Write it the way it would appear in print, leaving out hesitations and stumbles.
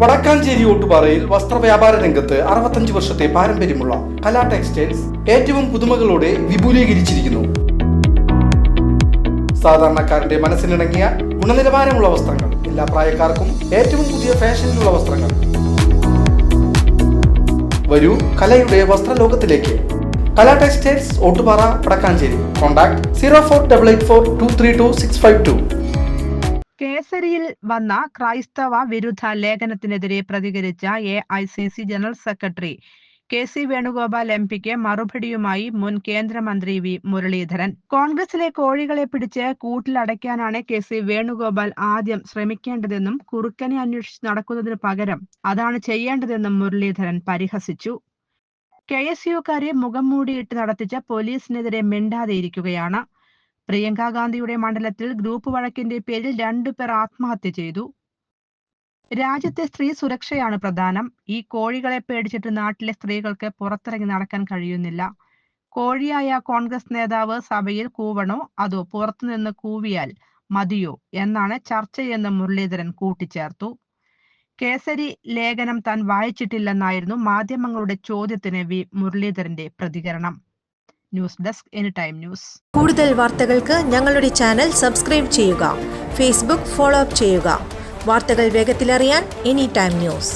വടക്കാഞ്ചേരി ഓട്ടുപാറയിൽ വസ്ത്രവ്യാപാര രംഗത്ത് 65 വർഷത്തെ പാരമ്പര്യമുള്ള കലാ ടെക്സ്റ്റൈൽസ് ഏറ്റവും പുതുമകളോടെ വിപുലീകരിച്ചിരിക്കുന്നു. സാധാരണക്കാരന്റെ മനസ്സിനിണങ്ങിയ ഗുണനിലവാരമുള്ള വസ്ത്രങ്ങൾ, എല്ലാ പ്രായക്കാർക്കും ഏറ്റവും പുതിയ ഫാഷനിലുള്ള വസ്ത്രങ്ങൾ. വരൂ കലയുടെ വസ്ത്രലോകത്തിലേക്ക്. കലാ ടെക്സ്റ്റൈൽസ് ഓട്ടുപാറ വടക്കാഞ്ചേരി. കോൺടാക്ട് 04884232 കേസരിയിൽ വന്ന ക്രൈസ്തവ വിരുദ്ധ ലേഖനത്തിനെതിരെ പ്രതികരിച്ച AICC general secretary KC Venugopal MPക്ക് മറുപടിയുമായി മുൻ കേന്ദ്രമന്ത്രി V മുരളീധരൻ. കോൺഗ്രസിലെ കോഴികളെ പിടിച്ച് കൂട്ടിലടയ്ക്കാനാണ് KC വേണുഗോപാൽ ആദ്യം ശ്രമിക്കേണ്ടതെന്നും കുറുക്കനെ അന്വേഷിച്ച് നടക്കുന്നതിന് പകരം അതാണ് ചെയ്യേണ്ടതെന്നും മുരളീധരൻ പരിഹസിച്ചു. KSUക്കാരെ മുഖം മൂടിയിട്ട് നടത്തിച്ച പോലീസിനെതിരെ മിണ്ടാതെയിരിക്കുകയാണ്. പ്രിയങ്ക ഗാന്ധിയുടെ മണ്ഡലത്തിൽ ഗ്രൂപ്പ് വഴക്കിന്റെ പേരിൽ 2 പേർ ആത്മഹത്യ ചെയ്തു. രാജ്യത്തെ സ്ത്രീ സുരക്ഷയാണ് പ്രധാനം. ഈ കോഴികളെ പേടിച്ചിട്ട് നാട്ടിലെ സ്ത്രീകൾക്ക് പുറത്തിറങ്ങി നടക്കാൻ കഴിയുന്നില്ല. കോഴിയായ കോൺഗ്രസ് നേതാവ് സഭയിൽ കൂവണോ അതോ പുറത്തുനിന്ന് കൂവിയാൽ മതിയോ എന്നാണ് ചർച്ചയെന്ന് മുരളീധരൻ കൂട്ടിച്ചേർത്തു. കേസരി ലേഖനം താൻ വായിച്ചിട്ടില്ലെന്നായിരുന്നു മാധ്യമങ്ങളുടെ ചോദ്യത്തിന് V മുരളീധരന്റെ പ്രതികരണം. News desk anytime news. കൂടുതൽ വാർത്തകൾക്ക് ഞങ്ങളുടെ ചാനൽ സബ്സ്ക്രൈബ് ചെയ്യുക. ഫേസ്ബുക്ക് ഫോളോ അപ്പ് ചെയ്യുക. വാർത്തകൾ വേഗത്തിലറിയാൻ എനിടൈം ന്യൂസ്.